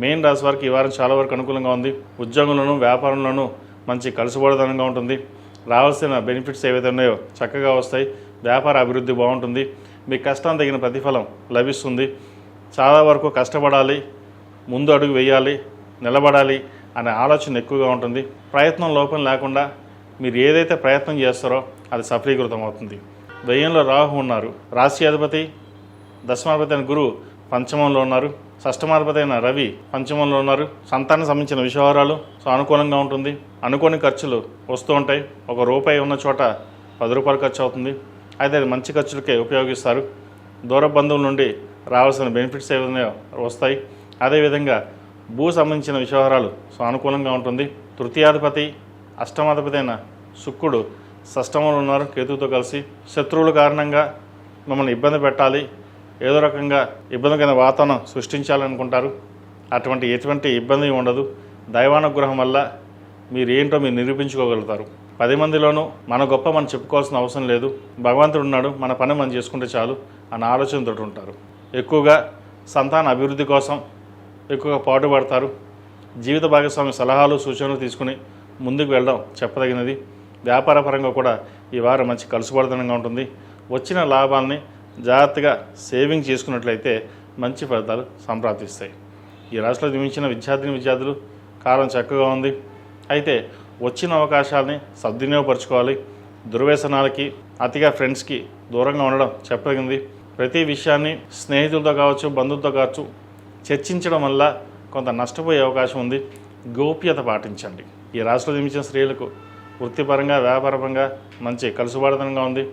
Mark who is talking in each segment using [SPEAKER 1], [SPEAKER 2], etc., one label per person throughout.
[SPEAKER 1] Main రాశి వారికి ఈ వారం చాలా వరకు అనుకూలంగా ఉంది. ఉద్యోగంలోనూ వ్యాపారంలోనూ మంచి కలుసుబడదనంగా ఉంటుంది. రావాల్సిన బెనిఫిట్స్ ఏవైతే ఉన్నాయో చక్కగా వస్తాయి. వ్యాపార అభివృద్ధి బాగుంటుంది. మీ కష్టం తగిన ప్రతిఫలం లభిస్తుంది. చాలా వరకు కష్టపడాలి, ముందు అడుగు వేయాలి, నిలబడాలి అనే ఆలోచన ఎక్కువగా ఉంటుంది. ప్రయత్నం లోపం లేకుండా మీరు ఏదైతే ప్రయత్నం చేస్తారో అది సఫలీకృతం అవుతుంది. వ్యయంలో రాహు ఉన్నారు. రాశి అధిపతి దశమాధిపతి అయిన గురువు పంచమంలో ఉన్నారు. షష్టమాధిపతి అయిన రవి పంచమంలో ఉన్నారు. సంతానం సంబంధించిన విషయాలు అనుకూలంగా ఉంటుంది. అనుకోని ఖర్చులు వస్తూ ఉంటాయి. ₹1 ఉన్న చోట ₹10 ఖర్చు అవుతుంది. అయితే అది మంచి ఖర్చులకే ఉపయోగిస్తారు. దూర బంధువుల నుండి రావాల్సిన బెనిఫిట్స్ ఏవైనా వస్తాయి. అదేవిధంగా భూ సంబంధించిన వ్యవహారాలు సానుకూలంగా ఉంటుంది. తృతీయాధిపతి అష్టమాధిపతి అయిన శుక్రుడు షష్టమంలో ఉన్నారు కేతువుతో కలిసి. శత్రువుల కారణంగా మిమ్మల్ని ఇబ్బంది పెట్టాలి, ఏదో రకంగా ఇబ్బందికరమైన వాతావరణం సృష్టించాలనుకుంటారు. ఎటువంటి ఇబ్బంది ఉండదు. దైవానుగ్రహం వల్ల మీరు ఏంటో మీరు నిరూపించుకోగలుగుతారు. 10 మందిలోనూ మన గొప్ప మనం చెప్పుకోవాల్సిన అవసరం లేదు, భగవంతుడు ఉన్నాడు, మన పని మనం చేసుకుంటే చాలు అన్న ఆలోచనతో ఉంటారు. ఎక్కువగా సంతాన అభివృద్ధి కోసం ఎక్కువగా పాటుపడతారు. జీవిత భాగస్వామి సలహాలు సూచనలు తీసుకుని ముందుకు వెళ్ళడం చెప్పదగినది. వ్యాపారపరంగా కూడా ఈ వారం మంచి కలుసుబడతనంగా ఉంటుంది. వచ్చిన లాభాలని జాగ్రత్తగా సేవింగ్ చేసుకున్నట్లయితే మంచి ఫలితాలు సంప్రాప్తిస్తాయి. ఈ రాశిలో జన్మించిన విద్యార్థులు కాలం చక్కగా ఉంది. అయితే వచ్చిన అవకాశాలని సద్వినియోగపరచుకోవాలి. దుర్వ్యసనాలకి అతిగా ఫ్రెండ్స్కి దూరంగా ఉండడం చెప్పదగింది. ప్రతి విషయాన్ని స్నేహితులతో కావచ్చు, బంధువులతో కావచ్చు చర్చించడం వల్ల కొంత నష్టపోయే అవకాశం ఉంది. గోప్యత పాటించండి. ఈ రాశిలో జన్మించిన స్త్రీలకు వృత్తిపరంగా వ్యాపారపరంగా మంచి కలుసుబాటుతనంగా ఉంది.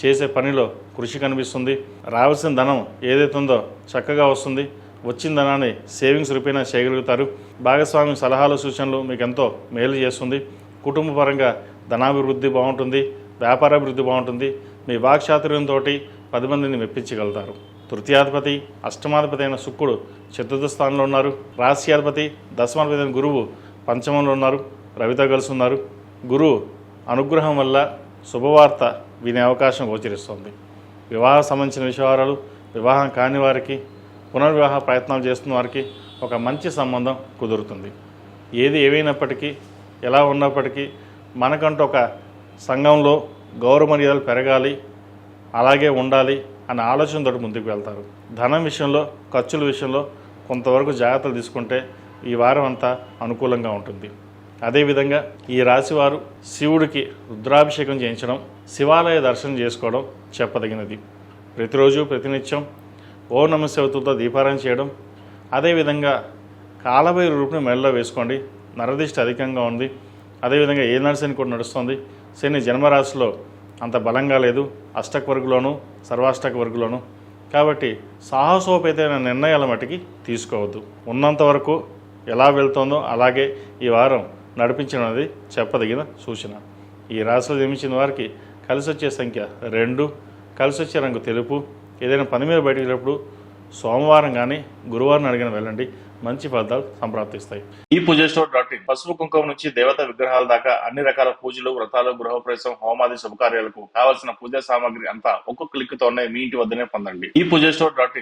[SPEAKER 1] చేసే పనిలో కృషి కనిపిస్తుంది. రావాల్సిన ధనం ఏదైతే ఉందో చక్కగా వస్తుంది. వచ్చిన ధనాన్ని సేవింగ్స్ రూపేణా చేయగలుగుతారు. భాగస్వామి సలహాలు సూచనలు మీకు ఎంతో మేలు చేస్తుంది. కుటుంబ పరంగా ధనాభివృద్ధి బాగుంటుంది. వ్యాపారాభివృద్ధి బాగుంటుంది. మీ వాక్చాతుర్యంతో 10 మందిని మెప్పించగలుగుతారు. తృతీయాధిపతి అష్టమాధిపతి అయిన శుక్రుడు చతుర్థ స్థానంలో ఉన్నారు. రాశ్యాధిపతి దశమాధిపతి అయిన గురువు పంచమంలో ఉన్నారు. రవితో కలిసి ఉన్నారు. గురువు అనుగ్రహం వల్ల శుభవార్త వినే అవకాశం గోచరిస్తుంది. వివాహ సంబంధించిన విషయాలు, వివాహం కాని వారికి, పునర్వివాహ ప్రయత్నాలు చేస్తున్న వారికి ఒక మంచి సంబంధం కుదురుతుంది. ఏది ఏవైనప్పటికీ, ఎలా ఉన్నప్పటికీ మనకంటూ ఒక సంఘంలో గౌరవ మర్యాదలు పెరగాలి, అలాగే ఉండాలి అనే ఆలోచనతో ముందుకు వెళ్తారు. ధనం విషయంలో, ఖర్చుల విషయంలో కొంతవరకు జాగ్రత్తలు తీసుకుంటే ఈ వారం అంతా అనుకూలంగా ఉంటుంది. అదేవిధంగా ఈ రాశివారు శివుడికి రుద్రాభిషేకం చేయించడం, శివాలయ దర్శనం చేసుకోవడం చెప్పదగినది. ప్రతిరోజు ప్రతినిత్యం ఓం నమః శివాయతో దీపారాయణ చేయడం. అదేవిధంగా కాలభైరవ రూపుని మెడలో వేసుకోండి. నరదిష్టి అధికంగా ఉంది. అదేవిధంగా ఏ నరశని కూడా నడుస్తుంది. శని జన్మరాశిలో అంత బలంగా లేదు, అష్టక వర్గులోను సర్వాష్టక వర్గులోను. కాబట్టి సాహసోపేతమైన నిర్ణయాల మటుకి తీసుకోవద్దు. ఉన్నంత వరకు ఎలా వెళ్తుందో అలాగే ఈ వారం నడిపించడం అనేది చెప్పదగిన సూచన. ఈ రాశిలో జన్మించిన వారికి కలిసి వచ్చే సంఖ్య 2, కలిసి వచ్చే రంగు తెలుపు. ఏదైనా పని మీద బయటకు వెళ్ళినప్పుడు సోమవారం కానీ గురువారం అడిగిన వెళ్ళండి, మంచి ఫలితాలు సంప్రాప్తిస్తాయి. ఈ పూజస్టోర్.in పసుపు కుంకుమ నుంచి దేవతా విగ్రహాల దాకా అన్ని రకాల పూజలు, వ్రతాలు, గృహప్రవేశం, హోమాది శుభకార్యాలకు కావాల్సిన పూజా సామాగ్రి అంతా ఒక్కొక్క క్లిక్ తోనే మీ ఇంటి వద్దనే పొందండి. ఈ పూజస్టోర్.in